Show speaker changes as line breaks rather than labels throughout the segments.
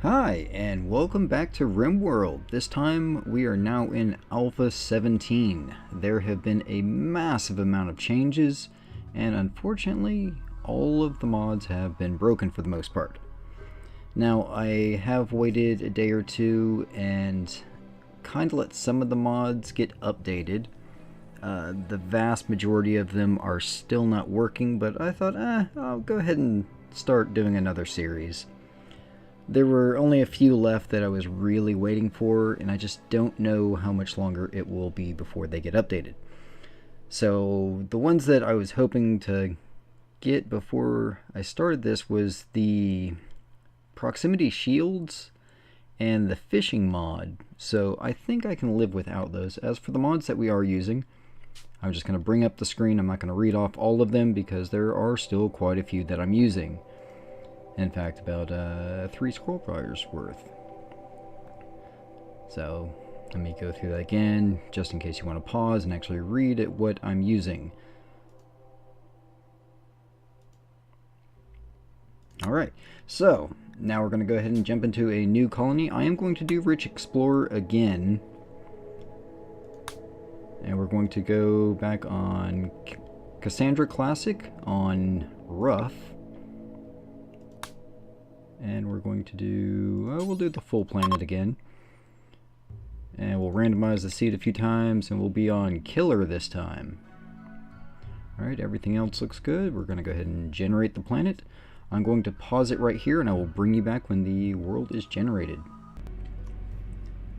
Hi, and welcome back to Rimworld. This time we are now in Alpha 17. There have been a massive amount of changes, and unfortunately, all of the mods have been broken for the most part. Now, I have waited a day or two and kind of let some of the mods get updated. The vast majority of them are still not working, but I thought, I'll go ahead and start doing another series. There were only a few left that I was really waiting for, and I just don't know how much longer it will be before they get updated. So the ones that I was hoping to get before I started this was the proximity shields and the fishing mod. So I think I can live without those. As for the mods that we are using, I'm just going to bring up the screen. I'm not going to read off all of them because there are still quite a few that I'm using. In fact, about 3 scroll fires worth. So let me go through that again, just in case you want to pause and actually read at what I'm using. Alright, so now we're going to go ahead and jump into a new colony. I am going to do Rich Explorer again. And we're going to go back on Cassandra Classic on Rough. And we're going to do, we'll do the full planet again. And we'll randomize the seed a few times, and we'll be on Killer this time. Alright, everything else looks good. We're going to go ahead and generate the planet. I'm going to pause it right here, and I will bring you back when the world is generated.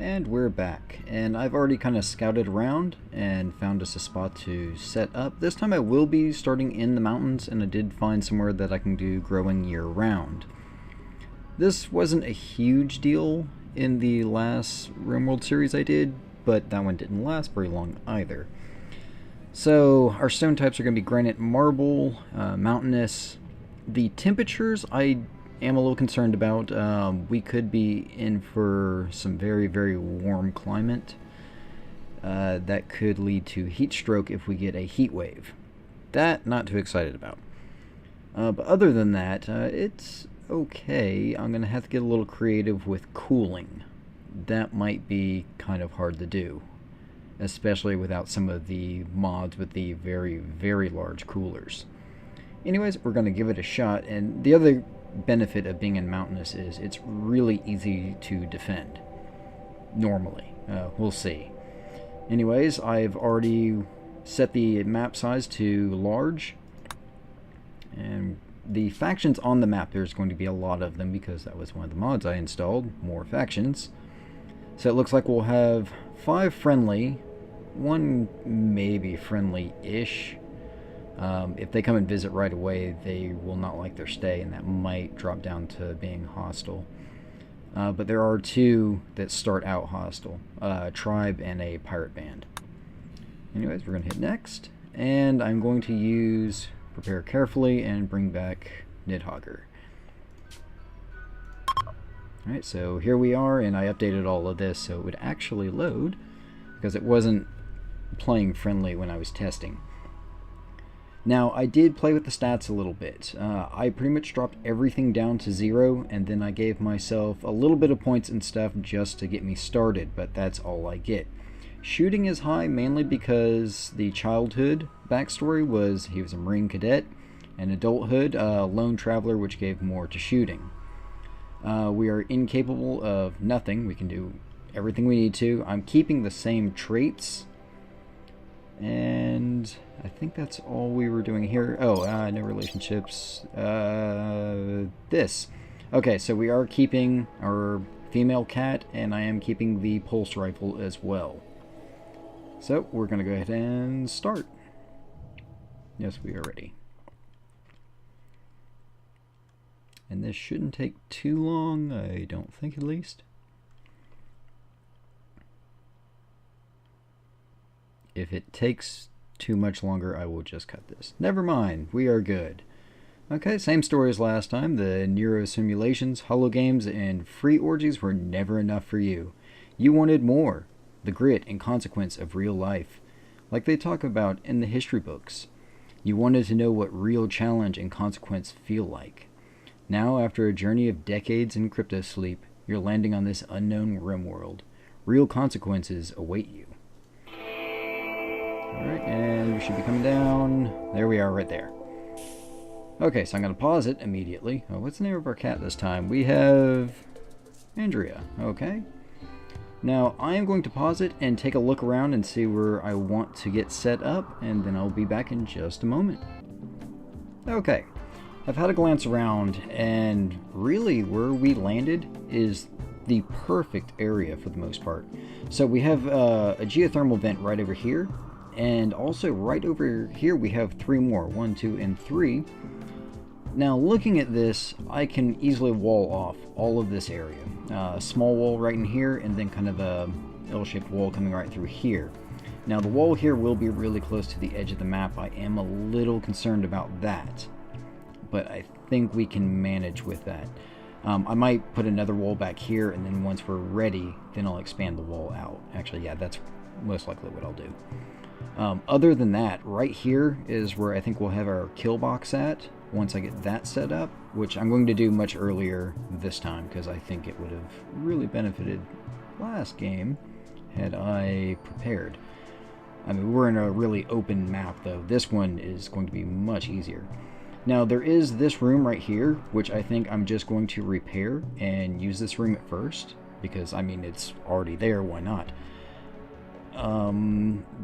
And we're back. And I've already kind of scouted around and found us a spot to set up. This time I will be starting in the mountains, and I did find somewhere that I can do growing year-round. This wasn't a huge deal in the last Rimworld series I did, but that one didn't last very long either. So our stone types are going to be granite, marble, mountainous. The temperatures I am a little concerned about. We could be in for some very, very warm climate. That could lead to heat stroke if we get a heat wave. That, not too excited about. But other than that, it's okay. I'm going to have to get a little creative with cooling. That might be kind of hard to do, especially without some of the mods with the very, very large coolers. Anyways, we're going to give it a shot, and the other benefit of being in mountainous is it's really easy to defend. Normally. We'll see. Anyways, I've already set the map size to large, and the factions on the map, there's going to be a lot of them because that was one of the mods I installed, more factions. So it looks like we'll have 5 friendly, 1 maybe friendly-ish. If they come and visit right away, they will not like their stay, and that might drop down to being hostile. But there are 2 that start out hostile, a tribe and a pirate band. Anyways, we're going to hit next, and I'm going to use prepare carefully and bring back Nidhoggur. Alright, so here we are, and I updated all of this so it would actually load, because it wasn't playing friendly when I was testing. Now, I did play with the stats a little bit. I pretty much dropped everything down to 0, and then I gave myself a little bit of points and stuff just to get me started, but that's all I get. Shooting is high mainly because the childhood backstory was he was a Marine cadet, and adulthood, lone traveler, which gave more to shooting. We are incapable of nothing. We can do everything we need to. I'm keeping the same traits, and I think that's all we were doing here. Oh, no relationships. This. Okay, so we are keeping our female cat, and I am keeping the pulse rifle as well. So, we're going to go ahead and start. Yes, we are ready. And this shouldn't take too long, I don't think at least. If it takes too much longer, I will just cut this. Never mind, we are good. Okay, same story as last time. The neuro simulations, holo games, and free orgies were never enough for you. You wanted more. The grit and consequence of real life, like they talk about in the history books. You wanted to know what real challenge and consequence feel like. Now, after a journey of decades in crypto sleep, You're landing on this unknown Rimworld. Real consequences await you. Alright, and we should be coming down. There we are, right there. Okay, so I'm going to pause it immediately. Oh, what's the name of our cat this time? We have Andrea. Okay. Now, I am going to pause it and take a look around and see where I want to get set up, and then I'll be back in just a moment. Okay, I've had a glance around, and really where we landed is the perfect area for the most part. So we have a geothermal vent right over here, and also right over here we have 3 more. 1, 2, and 3. Now looking at this, I can easily wall off all of this area. A small wall right in here, and then kind of a L-shaped wall coming right through here. Now the wall here will be really close to the edge of the map. I am a little concerned about that, but I think we can manage with that. I might put another wall back here, and then once we're ready, then I'll expand the wall out. Actually, yeah, that's most likely what I'll do. Other than that, right here is where I think we'll have our kill box at, once I get that set up, which I'm going to do much earlier this time, because I think it would have really benefited last game had I prepared. I mean, we're in a really open map, though. This one is going to be much easier. Now, there is this room right here, which I think I'm just going to repair and use this room at first, because, I mean, it's already there, why not?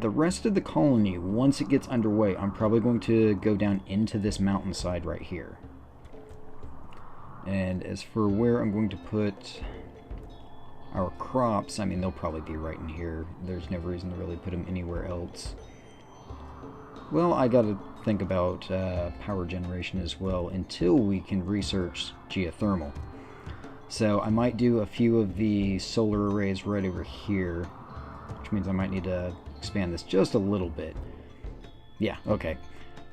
The rest of the colony, once it gets underway, I'm probably going to go down into this mountainside right here. And as for where I'm going to put our crops, I mean, they'll probably be right in here. There's no reason to really put them anywhere else. Well, I gotta think about power generation as well until we can research geothermal. So I might do a few of the solar arrays right over here, which means I might need to expand this just a little bit. Yeah, okay.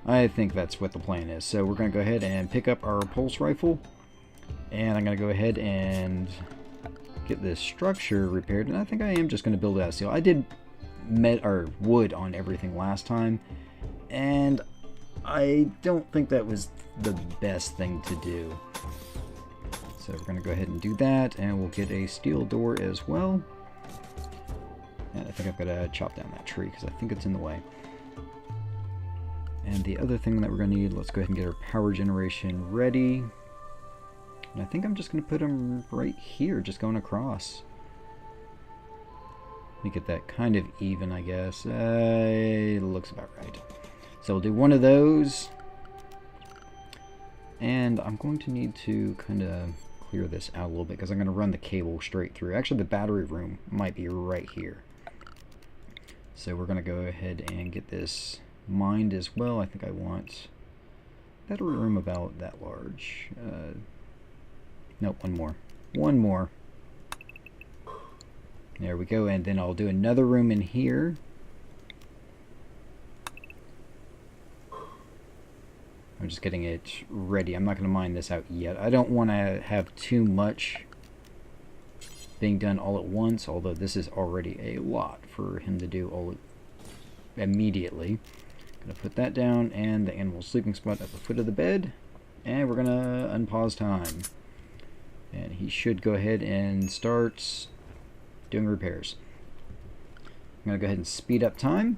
I think that's what the plan is. So we're going to go ahead and pick up our pulse rifle, and I'm going to go ahead and get this structure repaired, and I think I am just going to build it out of steel. I did wood on everything last time, and I don't think that was the best thing to do. So we're going to go ahead and do that, and we'll get a steel door as well. And I think I've got to chop down that tree because I think it's in the way. And the other thing that we're going to need, let's go ahead and get our power generation ready. And I think I'm just going to put them right here, just going across. Let me get that kind of even, I guess. It looks about right. So we'll do one of those. And I'm going to need to kind of clear this out a little bit because I'm going to run the cable straight through. Actually, the battery room might be right here. So we're going to go ahead and get this mined as well. I think I want battery room about that large. Nope, one more. One more. There we go, and then I'll do another room in here. I'm just getting it ready. I'm not going to mine this out yet. I don't want to have too much being done all at once, although this is already a lot for him to do all immediately. Gonna put that down, and the animal sleeping spot at the foot of the bed, and we're gonna unpause time, and he should go ahead and start doing repairs. I'm gonna go ahead and speed up time.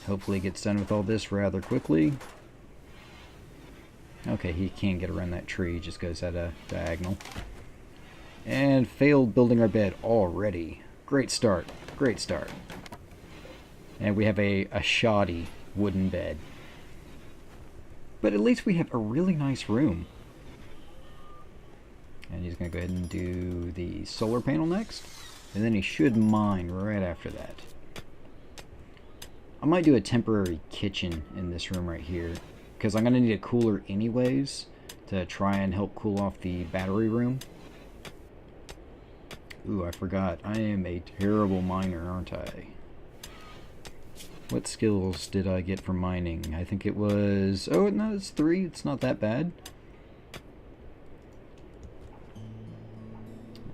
Hopefully he gets done with all this rather quickly. Okay, he can't get around that tree, he just goes at a diagonal. And failed building our bed already. Great start. Great start. And we have a shoddy wooden bed. But at least we have a really nice room. And he's going to go ahead and do the solar panel next. And then he should mine right after that. I might do a temporary kitchen in this room right here, because I'm going to need a cooler anyways to try and help cool off the battery room. Ooh, I forgot. I am a terrible miner, aren't I? What skills did I get from mining? I think it was... Oh, no, it's 3. It's not that bad.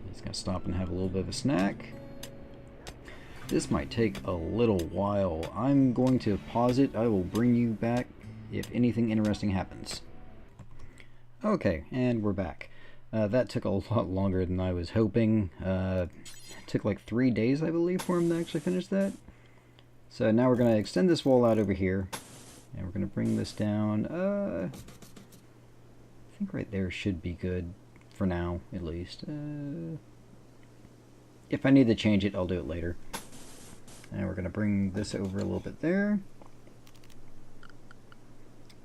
He's going to stop and have a little bit of a snack. This might take a little while. I'm going to pause it. I will bring you back if anything interesting happens. Okay, and we're back. That took a lot longer than I was hoping. It took like 3 days, I believe, for him to actually finish that. So now we're going to extend this wall out over here. And we're going to bring this down. I think right there should be good for now, at least. If I need to change it, I'll do it later. And we're going to bring this over a little bit there.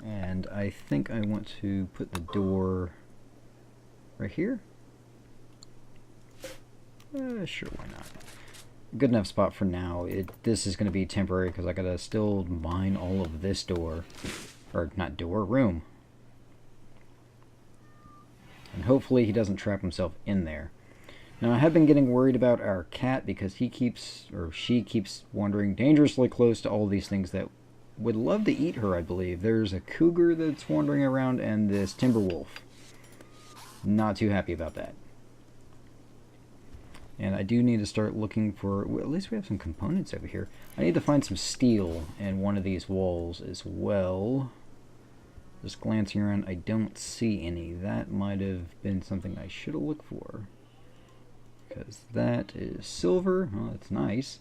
And I think I want to put the door right here. Sure, why not? Good enough spot for now. This is going to be temporary because I got to still mine all of this door. Or, not door, room. And hopefully he doesn't trap himself in there. Now I have been getting worried about our cat because she keeps wandering dangerously close to all these things that would love to eat her, I believe. There's a cougar that's wandering around and this timber wolf. Not too happy about that. And I do need to start looking for, well, at least we have some components over here. I need to find some steel in one of these walls as well. Just glancing around, I don't see any. That might have been something I should have looked for. Because that is silver. Oh, that's nice.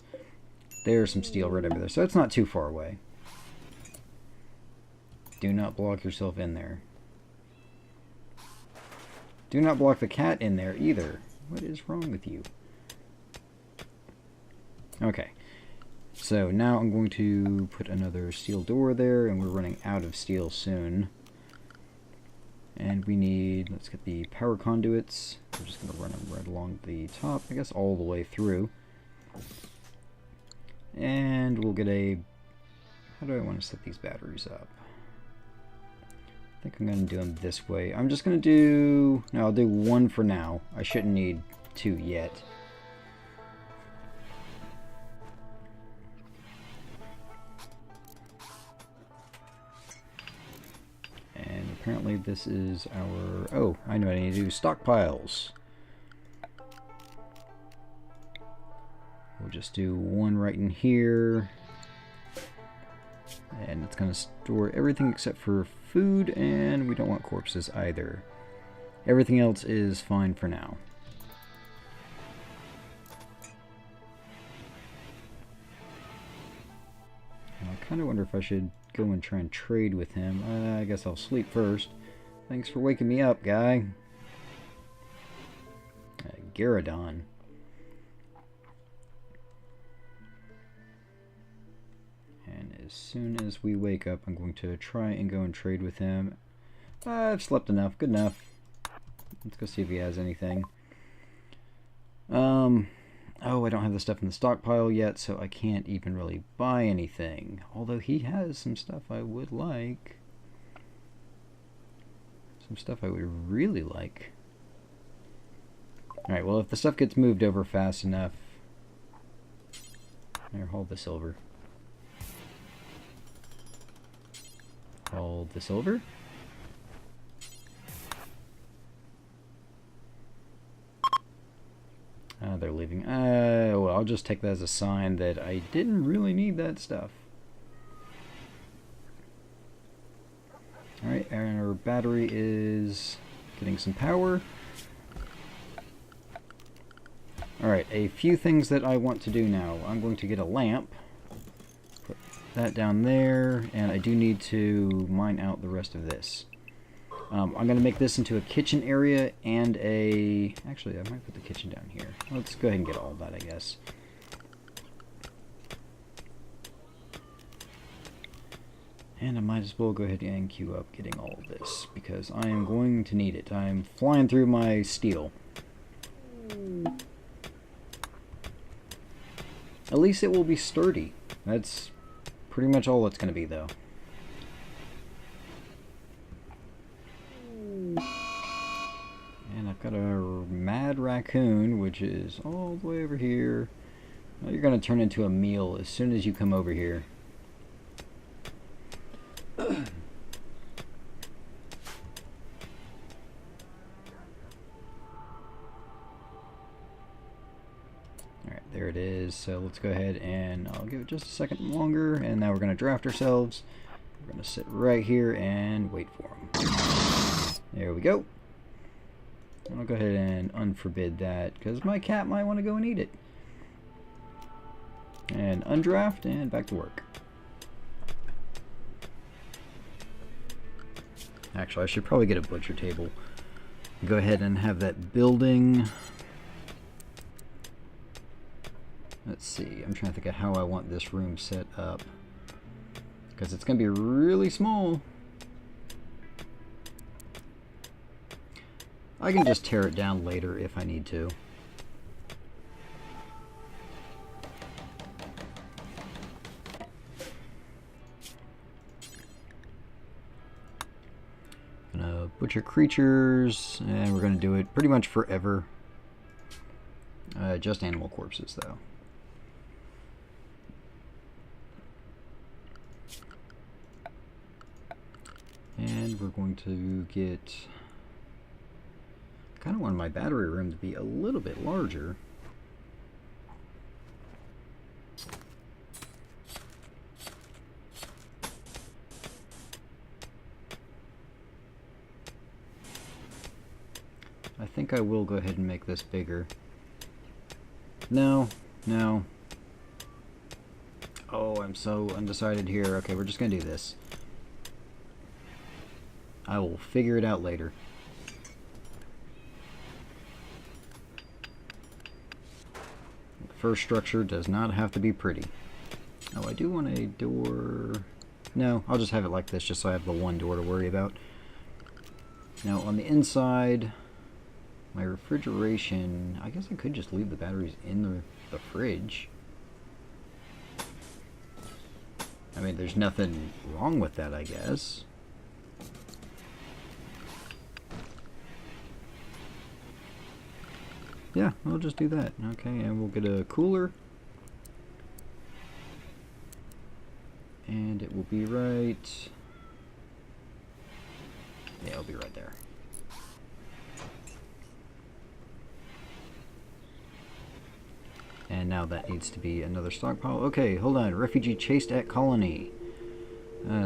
There's some steel right over there. So it's not too far away. Do not block yourself in there. Do not block the cat in there either. What is wrong with you? Okay. So now I'm going to put another steel door there, and we're running out of steel soon. And we need, let's get the power conduits. We're just going to run them right along the top, I guess all the way through. And we'll get a, how do I want to set these batteries up? I think I'm going to do them this way. I'm just going to do, no, I'll do one for now. I shouldn't need two yet. And apparently this is our, oh, I know what I need to do, stockpiles. We'll just do one right in here. And it's going to store everything except for food, and we don't want corpses either. Everything else is fine for now. And I kind of wonder if I should go and try and trade with him. I guess I'll sleep first. Thanks for waking me up, guy. Garradon. And as soon as we wake up, I'm going to try and go and trade with him. I've slept enough. Good enough. Let's go see if he has anything. Oh, I don't have the stuff in the stockpile yet, so I can't even really buy anything. Although he has some stuff I would like. Some stuff I would really like. Alright, well, if the stuff gets moved over fast enough... Here, hold the silver. Hold the silver. They're leaving. Well, I'll just take that as a sign that I didn't really need that stuff. Alright, our battery is getting some power. Alright, a few things that I want to do now. I'm going to get a lamp. Put that down there, and I do need to mine out the rest of this. I'm going to make this into a kitchen area and a... Actually, I might put the kitchen down here. Let's go ahead and get all that, I guess. And I might as well go ahead and queue up getting all of this, because I am going to need it. I'm flying through my steel. At least it will be sturdy. That's pretty much all it's going to be, though. And I've got a mad raccoon, which is all the way over here. Well, you're going to turn into a meal as soon as you come over here. Alright, there it is. So let's go ahead and I'll give it just a second longer. And now we're going to draft ourselves. We're going to sit right here and wait for them. There we go. I'll go ahead and unforbid that, because my cat might want to go and eat it. And undraft, and back to work. Actually, I should probably get a butcher table. Go ahead and have that building. Let's see, I'm trying to think of how I want this room set up, because it's going to be really small. I can just tear it down later if I need to. Gonna butcher creatures, and we're gonna do it pretty much forever. Just animal corpses, though. And we're going to get... I kind of want my battery room to be a little bit larger. I think I will go ahead and make this bigger. No, no. Oh, I'm so undecided here. Okay, we're just gonna do this. I will figure it out later. First structure does not have to be pretty. Oh, I do want a door. No, I'll just have it like this just so I have the one door to worry about. Now on the inside, my refrigeration, I guess I could just leave the batteries in the fridge. I mean, there's nothing wrong with that, I guess. Yeah, we'll just do that. Okay, and we'll get a cooler. And it will be right... Yeah, it'll be right there. And now that needs to be another stockpile. Okay, hold on. Refugee chased at colony.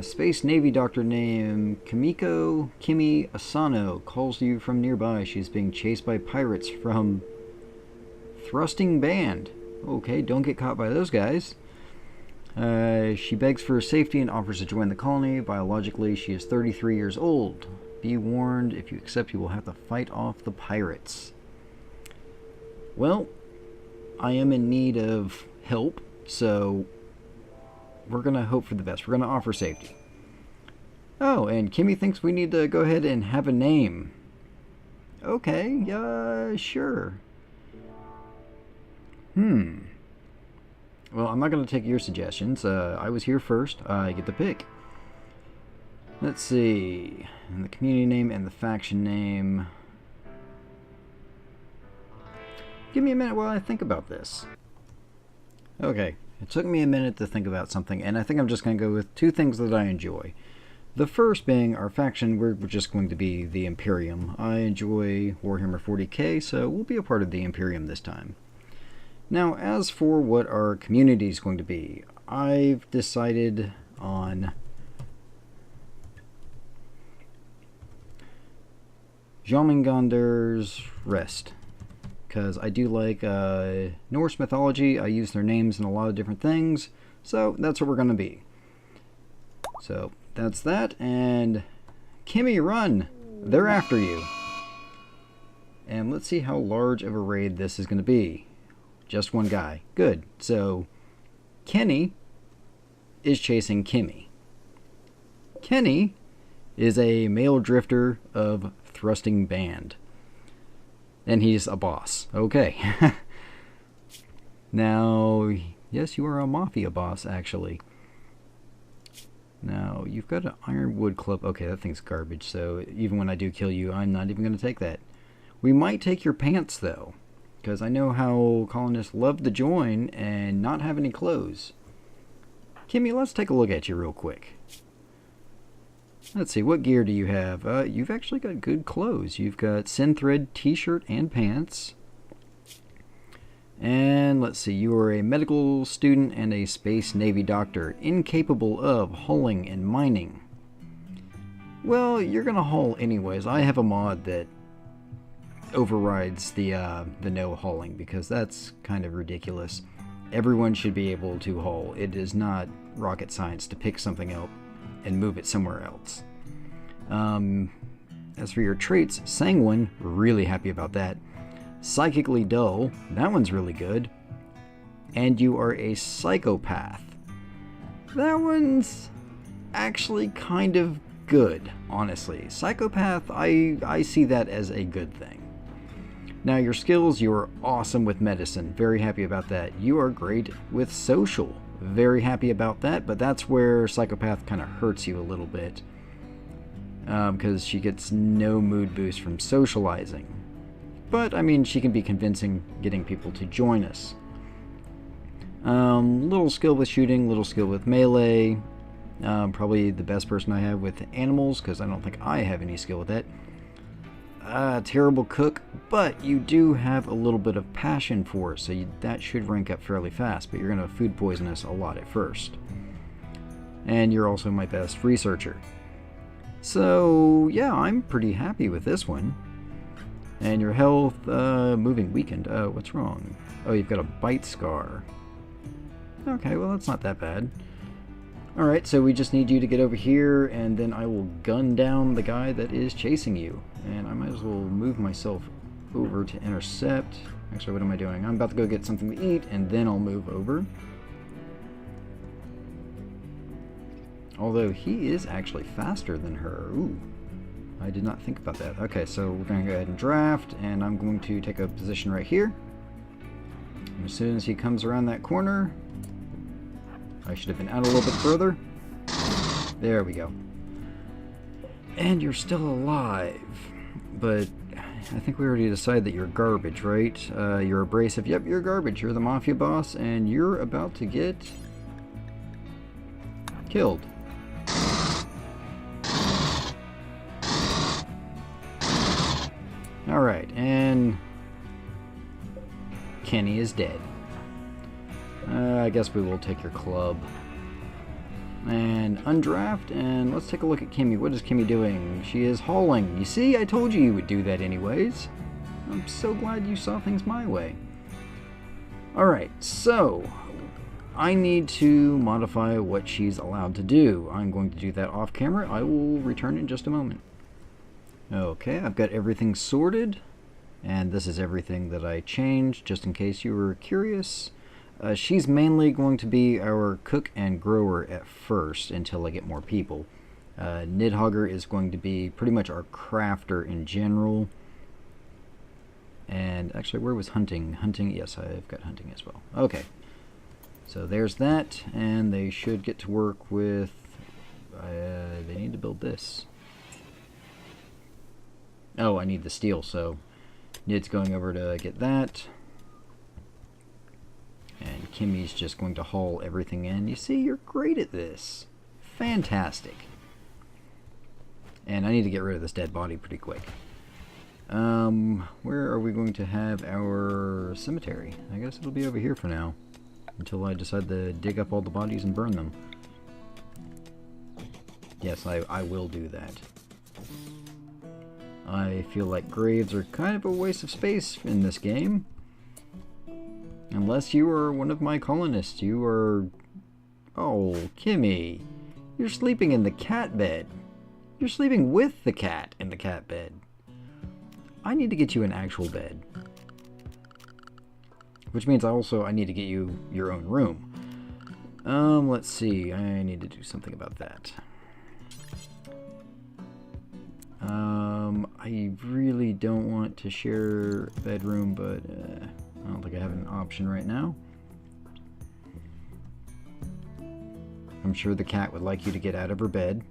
Space Navy doctor named Kimi Asano calls you from nearby. She's being chased by pirates from Thrusting Band. Okay, don't get caught by those guys. She begs for safety and offers to join the colony. Biologically, she is 33 years old. Be warned, if you accept, you will have to fight off the pirates. Well, I am in need of help, so we're going to hope for the best. We're going to offer safety. Oh, and Kimmy thinks we need to go ahead and have a name. Okay, sure. Well, I'm not going to take your suggestions. I was here first. I get to pick. Let's see. And the community name and the faction name. Give me a minute while I think about this. Okay, it took me a minute to think about something, and I think I'm just going to go with two things that I enjoy. The first being our faction, we're just going to be the Imperium. I enjoy Warhammer 40k, so we'll be a part of the Imperium this time. Now, as for what our community is going to be, I've decided on Jormungandr's Rest, because I do like Norse mythology. I use their names in a lot of different things, so that's what we're going to be. So that's that, and Kimmy, run! They're after you. And let's see how large of a raid this is going to be. Just one guy. Good. So Kenny is chasing Kimmy. Kenny is a male drifter of Thrusting Band. And he's a boss. Okay. Now, yes, you are a mafia boss, actually. Now, you've got an ironwood club. Okay, that thing's garbage, so even when I do kill you, I'm not even going to take that. We might take your pants, though, because I know how colonists love to join and not have any clothes. Kimmy, let's take a look at you real quick. Let's see, what gear do you have? You've actually got good clothes. You've got synthread t-shirt and pants. And let's see, you are a medical student and a Space Navy doctor, incapable of hauling and mining. Well, you're going to haul anyways. I have a mod that overrides the no hauling, because that's kind of ridiculous. Everyone should be able to haul. It is not rocket science to pick something up and move it somewhere else. As for your traits, Sanguine, really happy about that. Psychically dull, that one's really good. And you are a psychopath. That one's actually kind of good, honestly. Psychopath, I see that as a good thing. Now your skills, you are awesome with medicine, very happy about that. You are great with social, very happy about that, but that's where psychopath kind of hurts you a little bit. Because she gets no mood boost from socializing. But, I mean, she can be convincing getting people to join us. Little skill with shooting, little skill with melee. Probably the best person I have with animals, because I don't think I have any skill with that. Terrible cook, but you do have a little bit of passion for it, so that should rank up fairly fast, but you're going to food poison us a lot at first. And you're also my best researcher. So, yeah, I'm pretty happy with this one. And your health, moving weakened. What's wrong? Oh, you've got a bite scar. Okay, well, that's not that bad. Alright, so we just need you to get over here, and then I will gun down the guy that is chasing you. And I might as well move myself over to intercept. Actually, what am I doing? I'm about to go get something to eat, and then I'll move over. Although he is actually faster than her. Ooh, I did not think about that. Okay, so we're going to go ahead and draft, and I'm going to take a position right here. And as soon as he comes around that corner, I should have been out a little bit further. There we go. And you're still alive. But I think we already decided that you're garbage, right? You're abrasive. Yep, you're garbage. You're the mafia boss, and you're about to get killed. Alright, and Kenny is dead. I guess we will take your club. And undraft, and let's take a look at Kimmy. What is Kimmy doing? She is hauling. You see, I told you would do that anyways. I'm so glad you saw things my way. Alright, so I need to modify what she's allowed to do. I'm going to do that off camera. I will return in just a moment. Okay, I've got everything sorted, and this is everything that I changed, just in case you were curious. She's mainly going to be our cook and grower at first, until I get more people. Nidhoggur is going to be pretty much our crafter in general. And actually, where was hunting? Hunting, yes, I've got hunting as well. Okay, so there's that, and they should get to work with... they need to build this. Oh, I need the steel, so Nid's going over to get that. And Kimmy's just going to haul everything in. You see, you're great at this. Fantastic. And I need to get rid of this dead body pretty quick. Where are we going to have our cemetery? I guess it'll be over here for now, until I decide to dig up all the bodies and burn them. Yes, I will do that. I feel like graves are kind of a waste of space in this game. Unless you are one of my colonists. You are... Oh, Kimmy. You're sleeping in the cat bed. You're sleeping with the cat in the cat bed. I need to get you an actual bed. Which means I need to get you your own room. Let's see. I need to do something about that. I really don't want to share a bedroom, but I don't think I have an option right now. I'm sure the cat would like you to get out of her bed.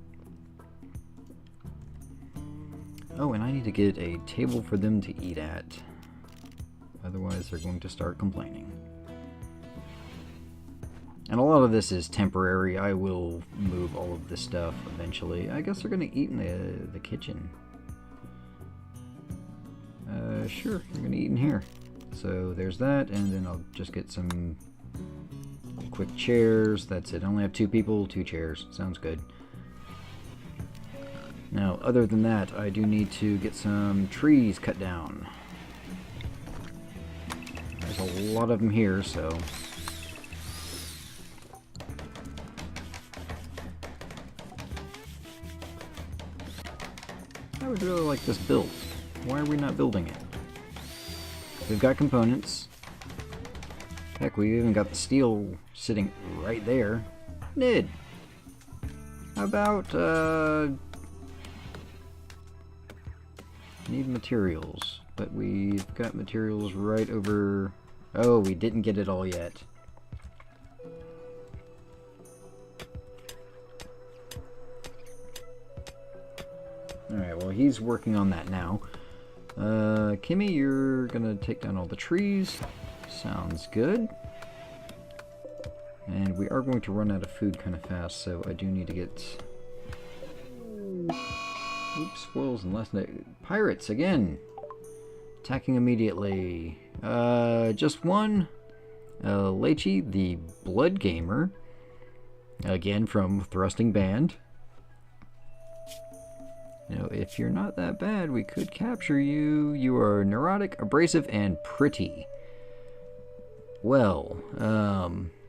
Oh, and I need to get a table for them to eat at. Otherwise, they're going to start complaining. And a lot of this is temporary. I will move all of this stuff eventually. I guess they're going to eat in the kitchen. Sure, they're going to eat in here. So there's that, and then I'll just get some quick chairs. That's it. I only have 2 people, 2 chairs. Sounds good. Now, other than that, I do need to get some trees cut down. There's a lot of them here, so... I would really like this built. Why are we not building it? We've got components. Heck, we even got the steel sitting right there. Nid! How about, need materials. But we've got materials right over... Oh, we didn't get it all yet. Alright, well, he's working on that now. Kimmy, you're gonna take down all the trees. Sounds good. And we are going to run out of food kind of fast, so I do need to get... Oops, spoils and last night. Pirates, again! Attacking immediately. Just one. Lechi, the Blood Gamer. Again, from Thrusting Band. You know, if you're not that bad, we could capture you. You are neurotic, abrasive, and pretty. Well,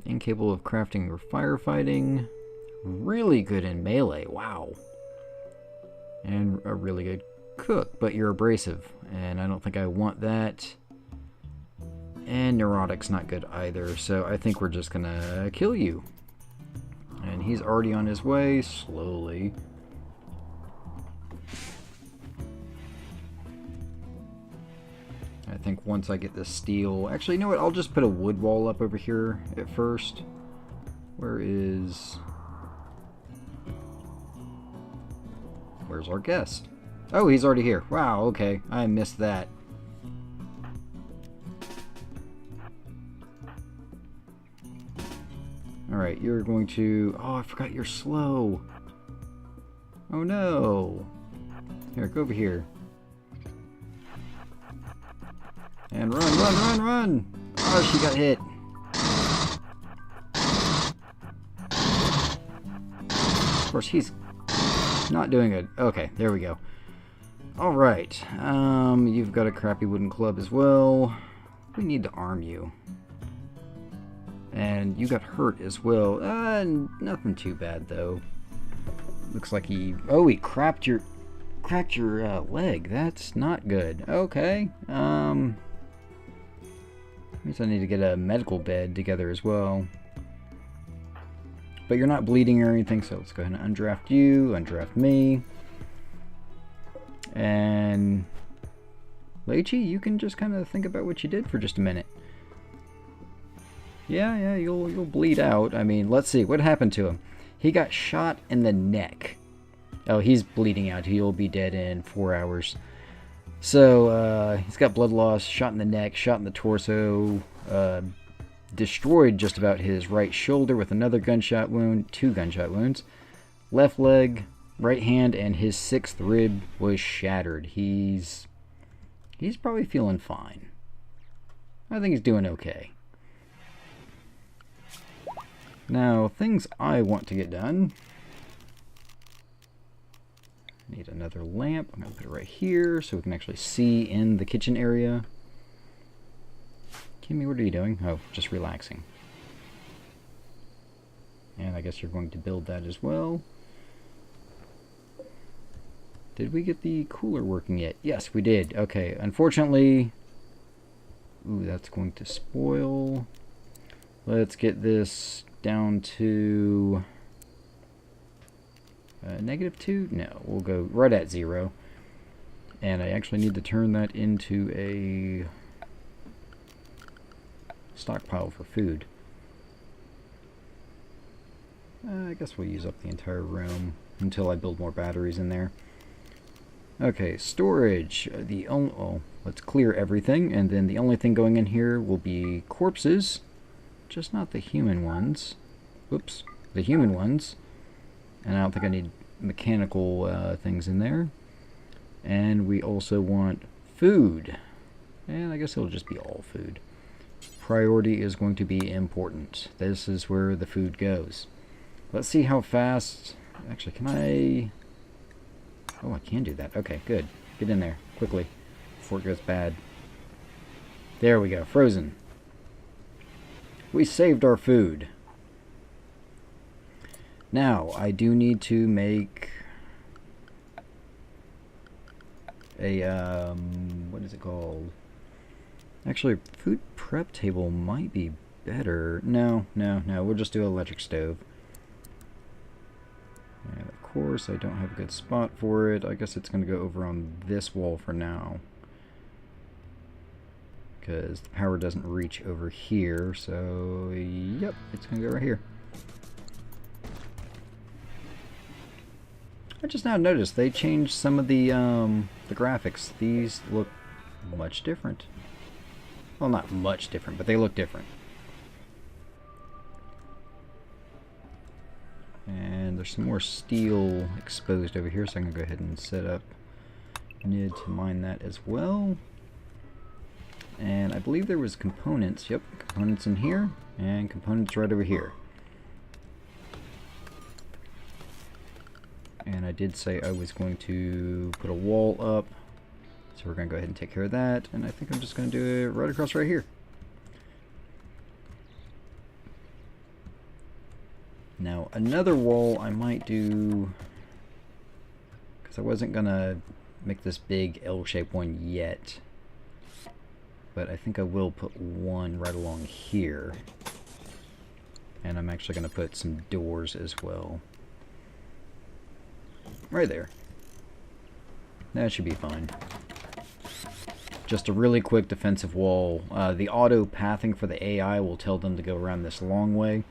incapable of crafting or firefighting. Really good in melee, wow. And a really good cook, but you're abrasive, and I don't think I want that. And neurotic's not good either, so I think we're just gonna kill you. And he's already on his way, slowly. I think once I get this steel... Actually, you know what? I'll just put a wood wall up over here at first. Where is... Where's our guest? Oh, he's already here. Wow, okay. I missed that. Alright, you're going to... Oh, I forgot you're slow. Oh no. Here, go over here. And run, run, run, run! Oh, she got hit. Of course, he's not doing it. Okay, there we go. Alright, you've got a crappy wooden club as well. We need to arm you. And you got hurt as well. Nothing too bad, though. Looks like he... Oh, he cracked your leg. That's not good. Okay, means I need to get a medical bed together as well. But you're not bleeding or anything, so let's go ahead and undraft you, undraft me. And Lechi, you can just kind of think about what you did for just a minute. Yeah, you'll bleed out. I mean, let's see, what happened to him? He got shot in the neck. Oh, he's bleeding out. He'll be dead in 4 hours. So, he's got blood loss, shot in the neck, shot in the torso, destroyed just about his right shoulder with another gunshot wound, 2 gunshot wounds. Left leg, right hand, and his 6th rib was shattered. He's probably feeling fine. I think he's doing okay. Now, things I want to get done. Need another lamp. I'm going to put it right here so we can actually see in the kitchen area. Kimmy, what are you doing? Oh, just relaxing. And I guess you're going to build that as well. Did we get the cooler working yet? Yes, we did. Okay, unfortunately... Ooh, that's going to spoil. Let's get this down to... -2? No, we'll go right at 0. And I actually need to turn that into a stockpile for food. I guess we'll use up the entire room until I build more batteries in there. Okay, storage. Let's clear everything, and then the only thing going in here will be corpses, just not the human ones. Whoops, the human ones. And I don't think I need mechanical things in there. And we also want food. And I guess it'll just be all food. Priority is going to be important. This is where the food goes. Let's see how fast... Actually, can I... Oh, I can do that. Okay, good. Get in there, quickly, before it goes bad. There we go, frozen. We saved our food. Now, I do need to make a, what is it called? Actually, food prep table might be better. No, we'll just do an electric stove. And of course, I don't have a good spot for it. I guess it's going to go over on this wall for now, because the power doesn't reach over here. So, yep, it's going to go right here. I just now noticed they changed some of the graphics. These look much different. Well, not much different, but they look different. And there's some more steel exposed over here, so I'm going to go ahead and set up Nid to mine that as well. And I believe there was components. Yep, components in here, and components right over here. And I did say I was going to put a wall up, so we're going to go ahead and take care of that. And I think I'm just going to do it right across right here. Now, another wall I might do, because I wasn't going to make this big L-shaped one yet, but I think I will put one right along here. And I'm actually going to put some doors as well. Right there. That should be fine. Just a really quick defensive wall. The auto pathing for the AI will tell them to go around this long way.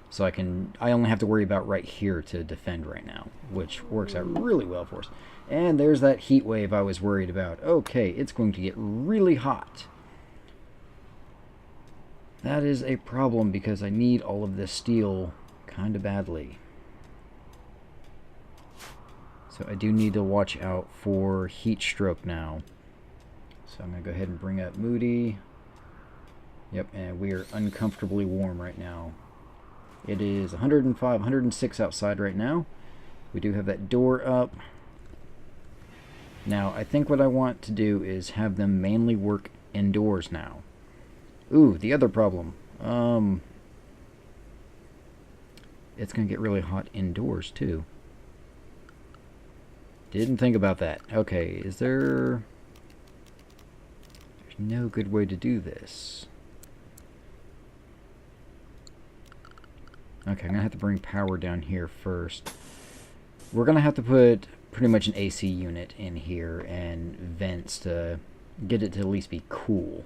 So I only have to worry about right here to defend right now, which works out really well for us. And there's that heat wave I was worried about. Okay, it's going to get really hot. That is a problem because I need all of this steel kind of badly. So I do need to watch out for heat stroke now. So I'm going to go ahead and bring up Moody. Yep, and we are uncomfortably warm right now. It is 105, 106 outside right now. We do have that door up. Now, I think what I want to do is have them mainly work indoors now. Ooh, the other problem. It's going to get really hot indoors, too. Didn't think about that. Okay, there's no good way to do this. Okay, I'm going to have to bring power down here first. We're going to have to put pretty much an AC unit in here and vents to get it to at least be cool.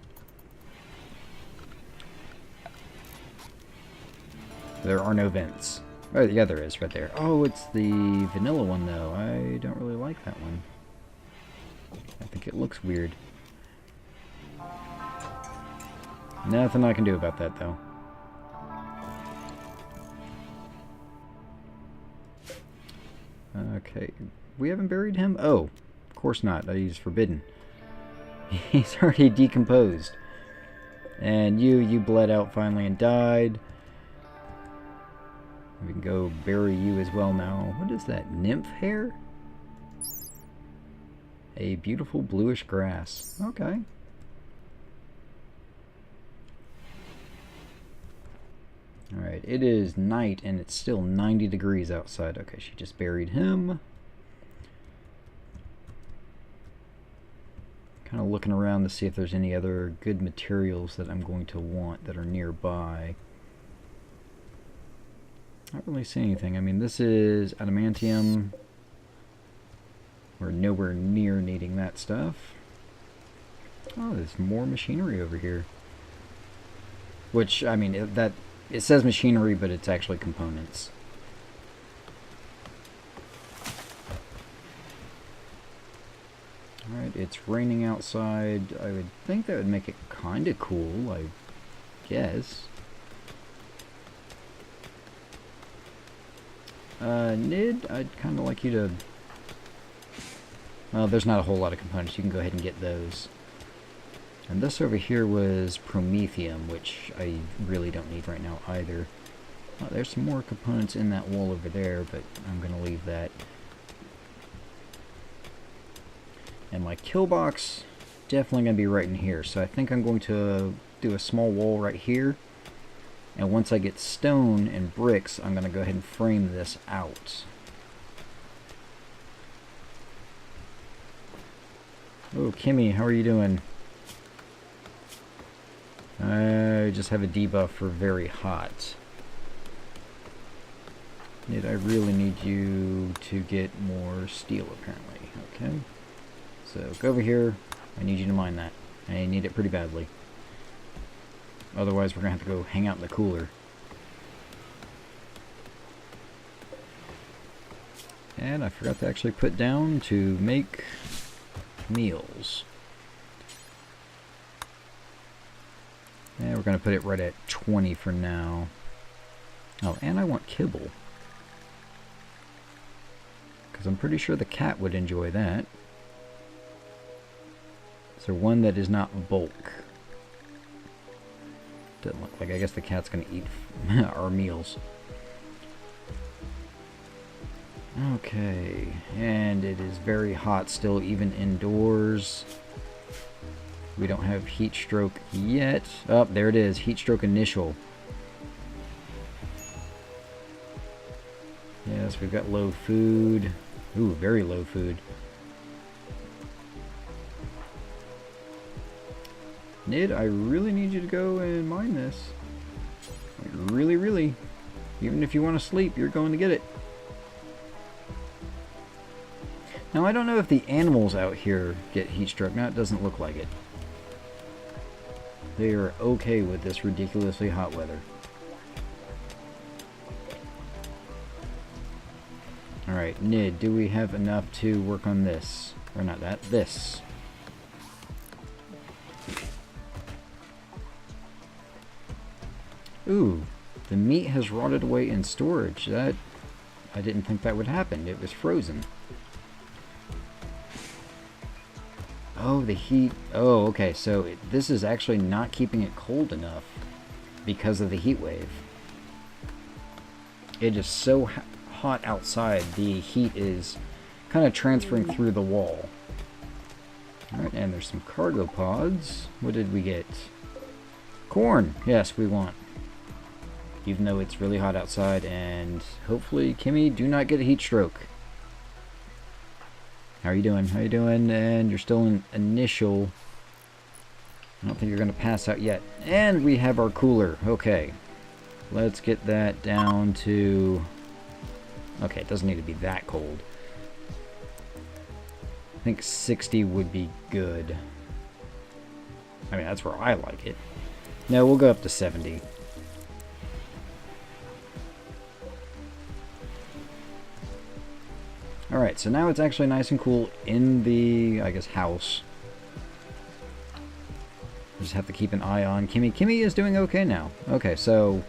There are no vents. Oh, yeah, there is, right there. Oh, it's the vanilla one, though. I don't really like that one. I think it looks weird. Nothing I can do about that, though. Okay, we haven't buried him? Oh, of course not. He's forbidden. He's already decomposed. And you bled out finally and died. We can go bury you as well now. What is that? Nymph hair? A beautiful bluish grass. Okay. Alright, it is night and it's still 90 degrees outside. Okay, she just buried him. Kind of looking around to see if there's any other good materials that I'm going to want that are nearby. Not really see anything. I mean, this is adamantium. We're nowhere near needing that stuff. Oh, there's more machinery over here. Which, I mean, it says machinery, but it's actually components. Alright, it's raining outside. I would think that would make it kind of cool, I guess. Nid, I'd kind of like you to... Well, there's not a whole lot of components. You can go ahead and get those. And this over here was promethium, which I really don't need right now either. Oh, there's some more components in that wall over there, but I'm going to leave that. And my kill box, definitely going to be right in here. So I think I'm going to do a small wall right here. And once I get stone and bricks, I'm going to go ahead and frame this out. Oh, Kimmy, how are you doing? I just have a debuff for very hot. I really need you to get more steel, apparently. Okay. So, go over here. I need you to mine that. I need it pretty badly. Otherwise, we're going to have to go hang out in the cooler. And I forgot to actually put down to make meals. And we're going to put it right at 20 for now. Oh, and I want kibble. Because I'm pretty sure the cat would enjoy that. So one that is not bulk. Doesn't look like. I guess the cat's going to eat our meals. Okay, and it is very hot still, even indoors. We don't have heat stroke yet. Oh, there it is, heat stroke initial. Yes, we've got low food. Ooh, very low food. Nid, I really need you to go and mine this. Like, really, really. Even if you want to sleep, you're going to get it. Now, I don't know if the animals out here get heat stroke. Now, it doesn't look like it. They are okay with this ridiculously hot weather. Alright, Nid, do we have enough to work on this? Or not that, this. Ooh, the meat has rotted away in storage. That, I didn't think that would happen. It was frozen. Oh, the heat. Oh, okay. So this is actually not keeping it cold enough because of the heat wave. It is so hot outside, the heat is kind of transferring through the wall. Alright, and there's some cargo pods. What did we get? Corn! Yes, we want. Even though it's really hot outside, and hopefully, Kimmy, do not get a heat stroke. How are you doing? How are you doing? And you're still in initial. I don't think you're going to pass out yet. And we have our cooler. Okay. Let's get that down to... Okay, it doesn't need to be that cold. I think 60 would be good. I mean, that's where I like it. No, we'll go up to 70. Alright, so now it's actually nice and cool in the, I guess, house. Just have to keep an eye on Kimmy. Kimmy is doing okay now. Okay, so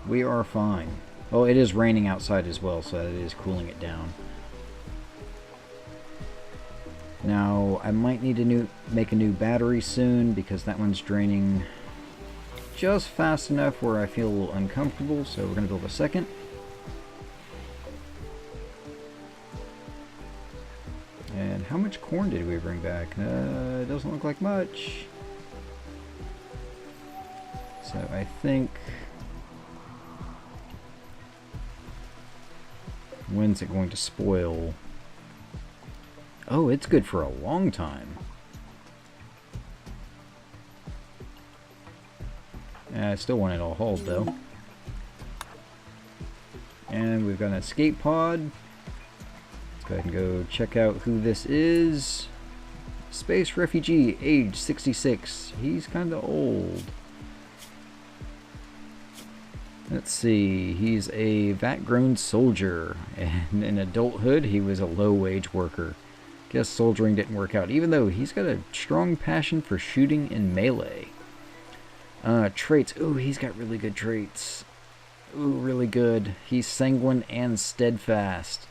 we are fine. Oh, it is raining outside as well, so it is cooling it down. Now, I might need to make a new battery soon because that one's draining just fast enough where I feel a little uncomfortable, so we're going to build a second. And how much corn did we bring back? It doesn't look like much. So I think... When's it going to spoil? Oh, it's good for a long time. I still want it all hauled though. And we've got an escape pod. Go ahead and go check out who this is. Space refugee, age 66. He's kind of old. Let's see. He's a vat-grown soldier. And in adulthood, he was a low-wage worker. Guess soldiering didn't work out, even though he's got a strong passion for shooting in melee. Traits. Ooh, he's got really good traits. Ooh, really good. He's sanguine and steadfast.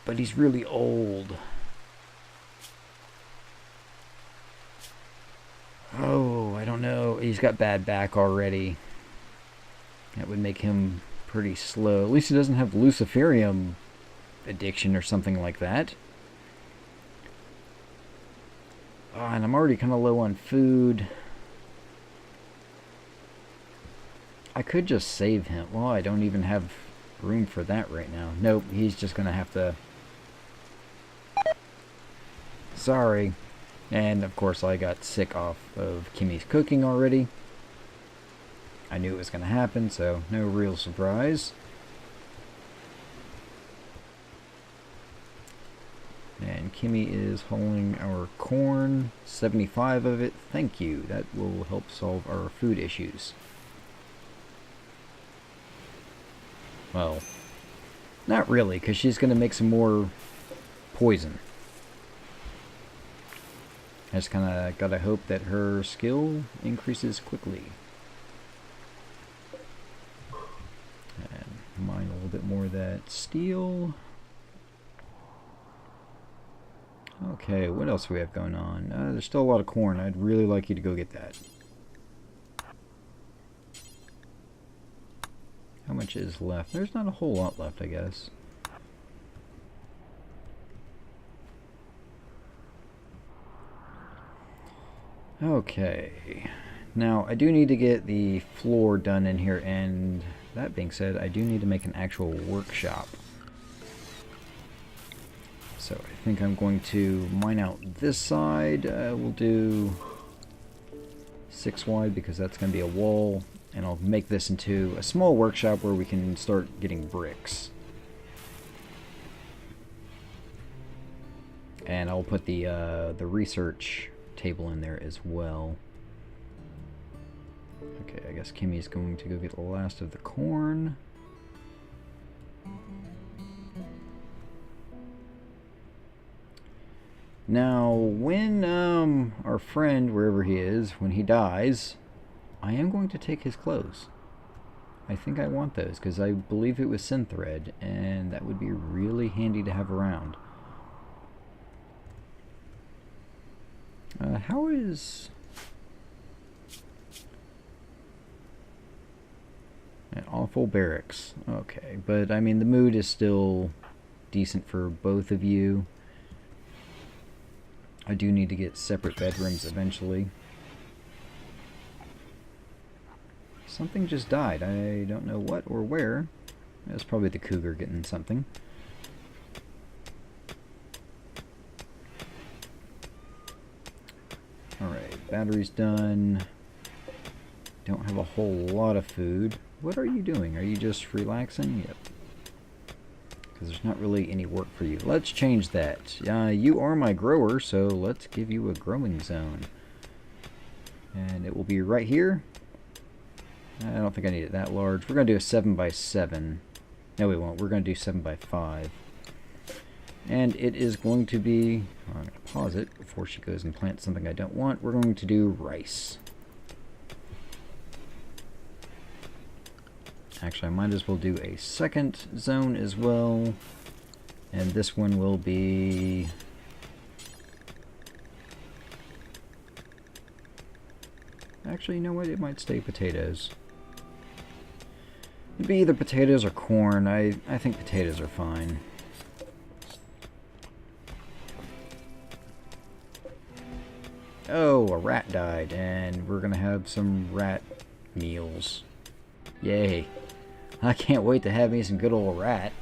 But he's really old. Oh, I don't know. He's got bad back already. That would make him pretty slow. At least he doesn't have Luciferium addiction or something like that. Oh, and I'm already kind of low on food. I could just save him. Well, I don't even have room for that right now. Nope, he's just gonna have to... Sorry. And, of course, I got sick off of Kimmy's cooking already. I knew it was gonna happen, so no real surprise. And Kimmy is hauling our corn, 75 of it. Thank you. That will help solve our food issues. Well, not really, because she's going to make some more poison. I just kind of got to hope that her skill increases quickly. And mine a little bit more of that steel. Okay, what else do we have going on? There's still a lot of corn. I'd really like you to go get that. How much is left? There's not a whole lot left, I guess. Okay. Now, I do need to get the floor done in here, and that being said, I do need to make an actual workshop. So I think I'm going to mine out this side. We'll do 6 wide because that's going to be a wall. And I'll make this into a small workshop where we can start getting bricks. And I'll put the research table in there as well. Okay, I guess Kimmy's going to go get the last of the corn. Now, when our friend, wherever he is, when he dies, I am going to take his clothes. I think I want those, because I believe it was synthread, and that would be really handy to have around. How is... An awful barracks. Okay, but I mean, the mood is still decent for both of you. I do need to get separate bedrooms eventually. Something just died. I don't know what or where. It was probably the cougar getting something. Alright, battery's done. Don't have a whole lot of food. What are you doing? Are you just relaxing? Yep. Because there's not really any work for you. Let's change that. You are my grower, so let's give you a growing zone. And it will be right here. I don't think I need it that large. We're going to do a 7 by 7. No, we won't. We're going to do 7 by 5. And it is going to be... I'm going to pause it before she goes and plants something I don't want. We're going to do rice. Actually, I might as well do a second zone as well. And this one will be... Actually, you know what? It might stay potatoes. It'd be either potatoes or corn. I think potatoes are fine. Oh, a rat died, and we're gonna have some rat meals. Yay. I can't wait to have me some good old rat.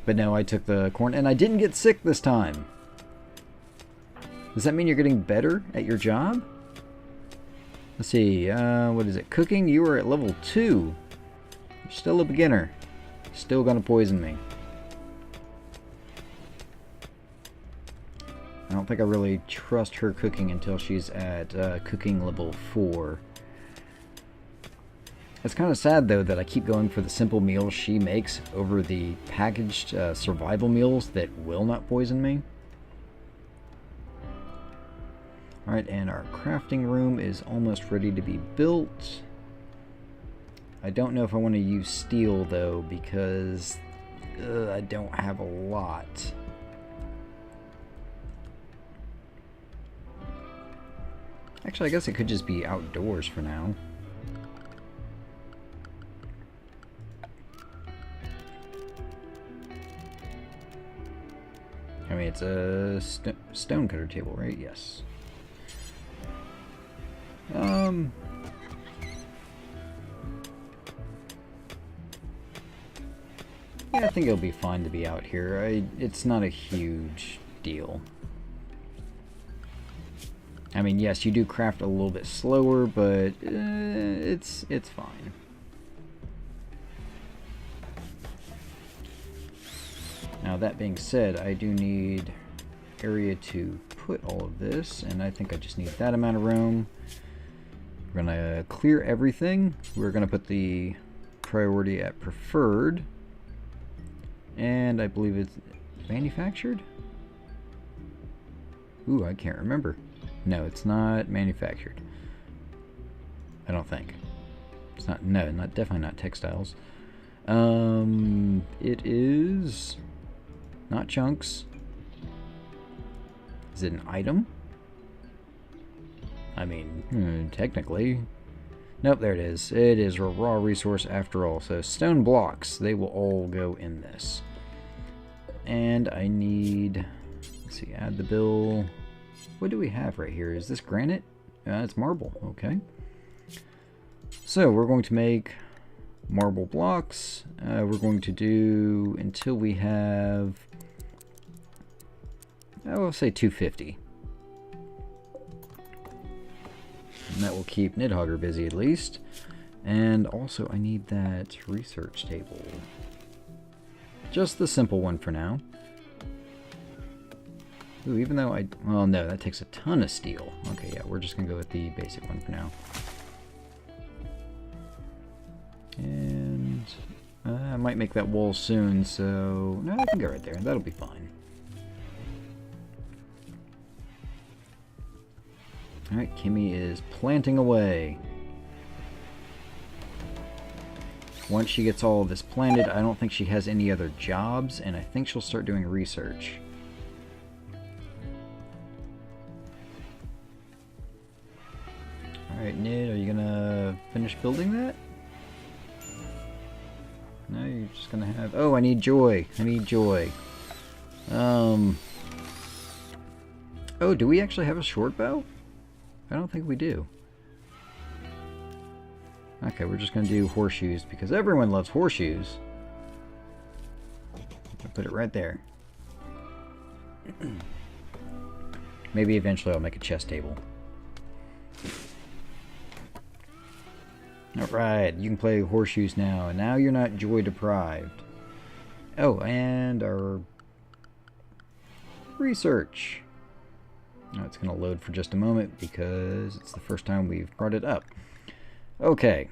But no, I took the corn, and I didn't get sick this time. Does that mean you're getting better at your job? Let's see, what is it? Cooking, you are at level 2. You're still a beginner. Still gonna poison me. I don't think I really trust her cooking until she's at cooking level 4. It's kind of sad, though, that I keep going for the simple meals she makes over the packaged survival meals that will not poison me. Alright, and our crafting room is almost ready to be built. I don't know if I want to use steel, though, because I don't have a lot. Actually, I guess it could just be outdoors for now. I mean, it's a stone cutter table, right? Yes. Yeah, I think it'll be fine to be out here. It's not a huge deal. I mean, yes, you do craft a little bit slower, but it's fine. Now, that being said, I do need area to put all of this, and I think I just need that amount of room. We're gonna clear everything. We're gonna put the priority at preferred, and I believe it's manufactured? Ooh, I can't remember. No, it's not manufactured. I don't think. It's not, no, definitely not textiles. It is not chunks. Is it an item? I mean, technically. Nope, there it is. It is a raw resource after all. So stone blocks, they will all go in this. And I need, let's see, add the bill. What do we have right here? Is this granite? It's marble, okay. So we're going to make marble blocks. We're going to do until we have, I'll say 250. And that will keep Nidhoggur busy at least. And also I need that research table. Just the simple one for now. Ooh, even though well, no, that takes a ton of steel. Okay, yeah, we're just gonna go with the basic one for now. And I might make that wall soon, so no, I can go right there. That'll be fine. Alright, Kimmy is planting away. Once she gets all of this planted, I don't think she has any other jobs, and I think she'll start doing research. Alright, Nid, are you gonna finish building that? No, you're just gonna have... Oh, I need joy. I need joy. Oh, do we actually have a short bow? I don't think we do. Okay, we're just gonna do horseshoes because everyone loves horseshoes. I'll put it right there. Maybe eventually I'll make a chess table. Alright, you can play horseshoes now, and now you're not joy deprived. Oh, and our research. Now it's going to load for just a moment because it's the first time we've brought it up. Okay.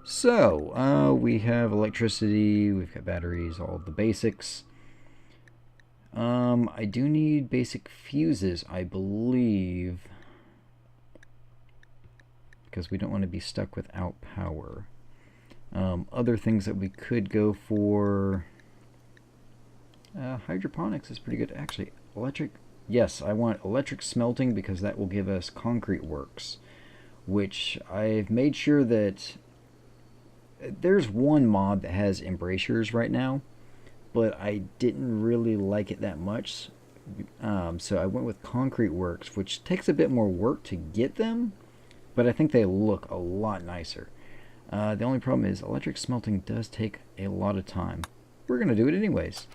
So, we have electricity, we've got batteries, all the basics. I do need basic fuses, I believe, because we don't want to be stuck without power. Other things that we could go for, hydroponics is pretty good. Actually, electric, yes, I want electric smelting because that will give us concrete works, which I've made sure that there's one mod that has embrasures right now, but I didn't really like it that much. So I went with concrete works, which takes a bit more work to get them, but I think they look a lot nicer. The only problem is electric smelting does take a lot of time. We're going to do it anyways.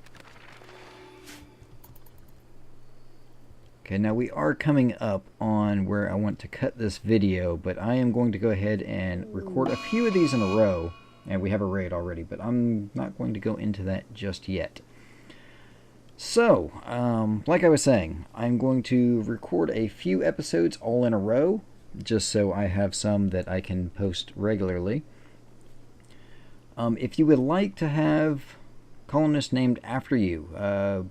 Okay, now we are coming up on where I want to cut this video, but I am going to go ahead and record a few of these in a row. And we have a raid already, but I'm not going to go into that just yet. So, like I was saying, I'm going to record a few episodes all in a row, just so I have some that I can post regularly. If you would like to have colonists named after you,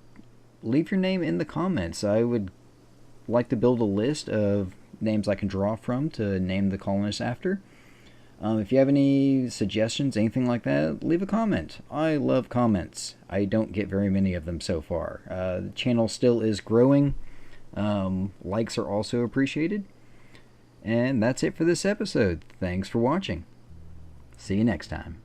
leave your name in the comments. I would like to build a list of names I can draw from to name the colonists after. If you have any suggestions, anything like that, leave a comment. I love comments. I don't get very many of them so far. The channel still is growing. Likes are also appreciated. And that's it for this episode. Thanks for watching. See you next time.